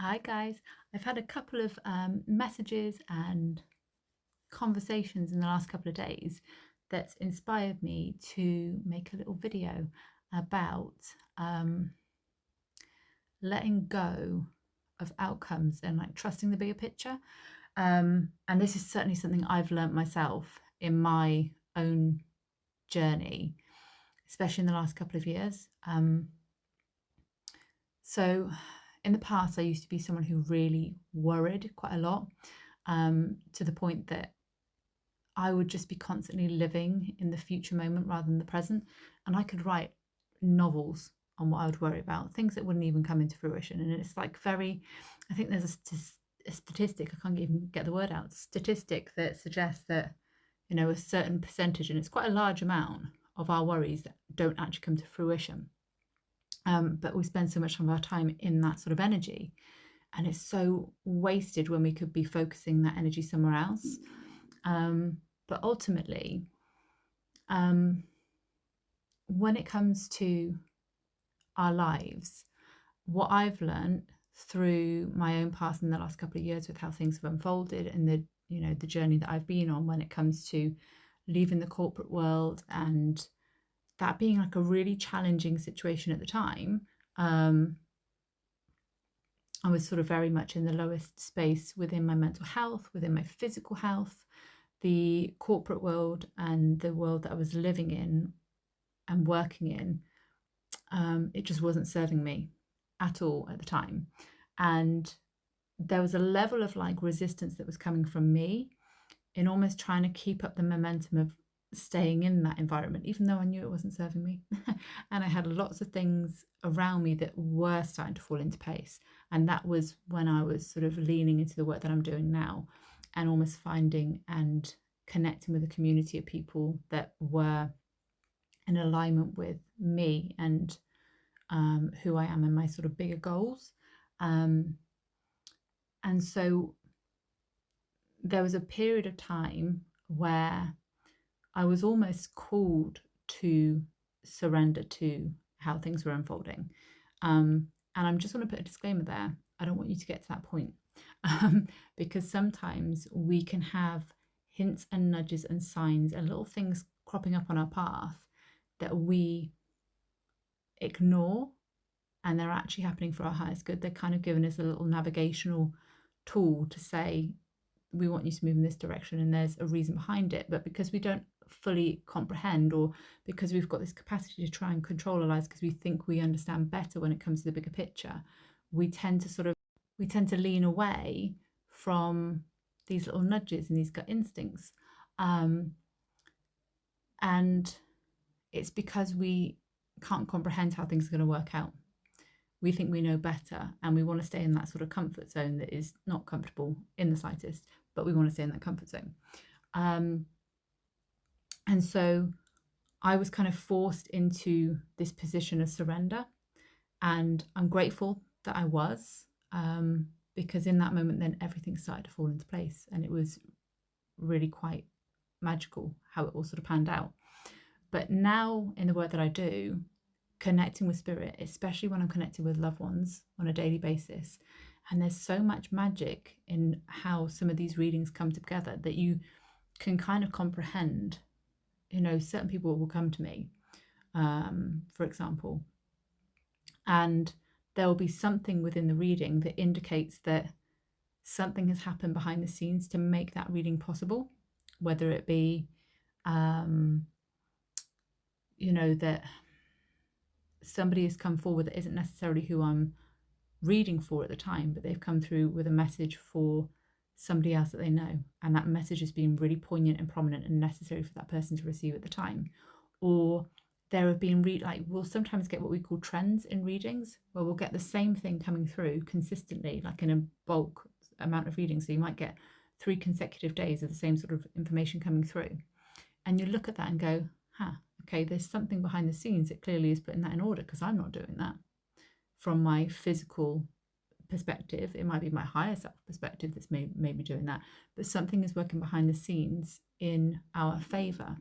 Hi guys, I've had a couple of messages and conversations in the last couple of days that's inspired me to make a little video about um, letting go of outcomes and like trusting the bigger picture. And this is certainly something I've learnt myself in my own journey, especially in the last couple of years. So, in the past, I used to be someone who really worried quite a lot, to the point that I would just be constantly living in the future moment rather than the present. And I could write novels on what I would worry about, things that wouldn't even come into fruition. And it's like I think there's a statistic, I can't even get the word out, statistic that suggests that, a certain percentage, and it's quite a large amount of our worries that don't actually come to fruition. But we spend so much of our time in that sort of energy, and it's so wasted when we could be focusing that energy somewhere else. But ultimately, um, when it comes to our lives, what I've learned through my own path in the last couple of years with how things have unfolded and the journey that I've been on when it comes to leaving the corporate world, and that being like a really challenging situation at the time. I was sort of very much in the lowest space within my mental health, within my physical health. The corporate world and the world that I was living in and working in, it just wasn't serving me at all at the time. And there was a level of like resistance that was coming from me in almost trying to keep up the momentum of staying in that environment, even though I knew it wasn't serving me. And I had lots of things around me that were starting to fall into place. And that was when I was sort of leaning into the work that I'm doing now and almost finding and connecting with a community of people that were in alignment with me and who I am and my sort of bigger goals. And so there was a period of time where I was almost called to surrender to how things were unfolding. And I'm just going to put a disclaimer there. I don't want you to get to that point, because sometimes we can have hints and nudges and signs and little things cropping up on our path that we ignore, and they're actually happening for our highest good. They're kind of giving us a little navigational tool to say, we want you to move in this direction, and there's a reason behind it. But because we don't fully comprehend, or because we've got this capacity to try and control our lives because we think we understand better when it comes to the bigger picture, we tend to lean away from these little nudges and these gut instincts. And it's because we can't comprehend how things are going to work out. We think we know better, and we want to stay in that sort of comfort zone that is not comfortable in the slightest, but we want to stay in that comfort zone. And so I was kind of forced into this position of surrender, and I'm grateful that I was, because in that moment, then everything started to fall into place, and it was really quite magical how it all sort of panned out. But now, in the work that I do, connecting with spirit, especially when I'm connected with loved ones on a daily basis, and there's so much magic in how some of these readings come together that you can kind of comprehend. Certain people will come to me, for example, and there will be something within the reading that indicates that something has happened behind the scenes to make that reading possible, whether it be that somebody has come forward that isn't necessarily who I'm reading for at the time, but they've come through with a message for somebody else that they know, and that message has been really poignant and prominent and necessary for that person to receive at the time. Or there have been we'll sometimes get what we call trends in readings, where we'll get the same thing coming through consistently, like in a bulk amount of readings. So you might get 3 consecutive days of the same sort of information coming through, and you look at that and go, okay, there's something behind the scenes that clearly is putting that in order, because I'm not doing that from my physical perspective. It might be my higher self perspective that's maybe doing that, but something is working behind the scenes in our favor.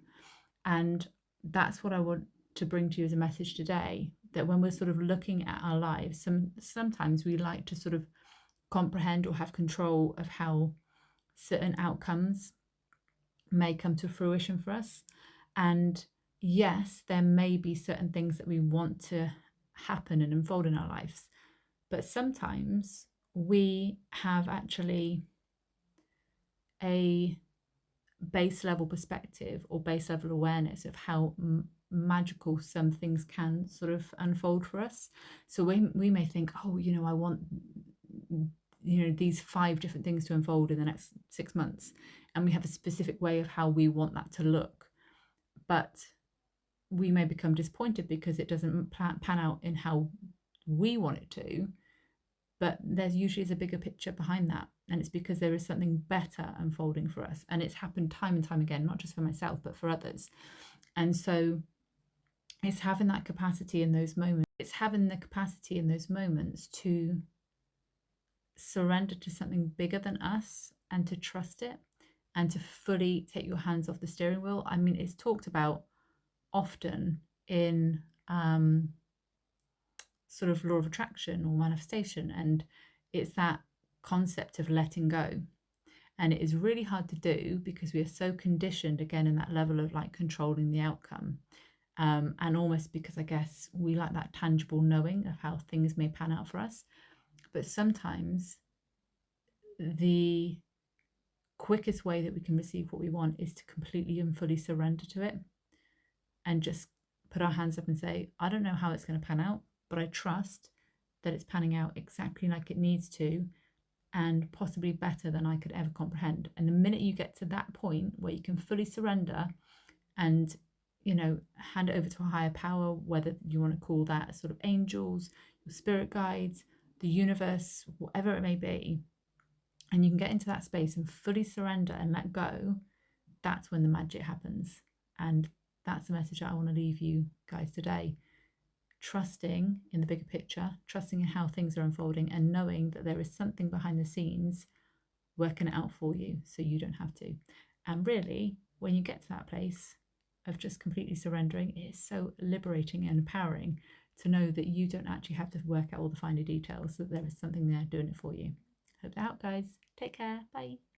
And that's what I want to bring to you as a message today, that when we're sort of looking at our lives, sometimes we like to sort of comprehend or have control of how certain outcomes may come to fruition for us. And yes, there may be certain things that we want to happen and unfold in our lives, but sometimes we have actually a base level perspective or base level awareness of how magical some things can sort of unfold for us. So we may think, oh, I want these 5 different things to unfold in the next 6 months, and we have a specific way of how we want that to look, but we may become disappointed because it doesn't pan out in how we want it to. But there's usually a bigger picture behind that, and it's because there is something better unfolding for us. And it's happened time and time again, not just for myself but for others. And so it's having that capacity in those moments. It's having the capacity in those moments to surrender to something bigger than us and to trust it and to fully take your hands off the steering wheel. I mean, it's talked about often in sort of law of attraction or manifestation, and it's that concept of letting go. And it is really hard to do because we are so conditioned again in that level of like controlling the outcome, and almost because I guess we like that tangible knowing of how things may pan out for us. But sometimes the quickest way that we can receive what we want is to completely and fully surrender to it and just put our hands up and say, I don't know how it's going to pan out, but I trust that it's panning out exactly like it needs to, and possibly better than I could ever comprehend. And the minute you get to that point where you can fully surrender and hand it over to a higher power, whether you want to call that sort of angels, your spirit guides, the universe, whatever it may be, and you can get into that space and fully surrender and let go, that's when the magic happens. And that's the message that I want to leave you guys today. Trusting in the bigger picture, trusting in how things are unfolding, and knowing that there is something behind the scenes working it out for you so you don't have to. And really, when you get to that place of just completely surrendering, it is so liberating and empowering to know that you don't actually have to work out all the finer details, that there is something there doing it for you. Hope that out, guys. Take care. Bye.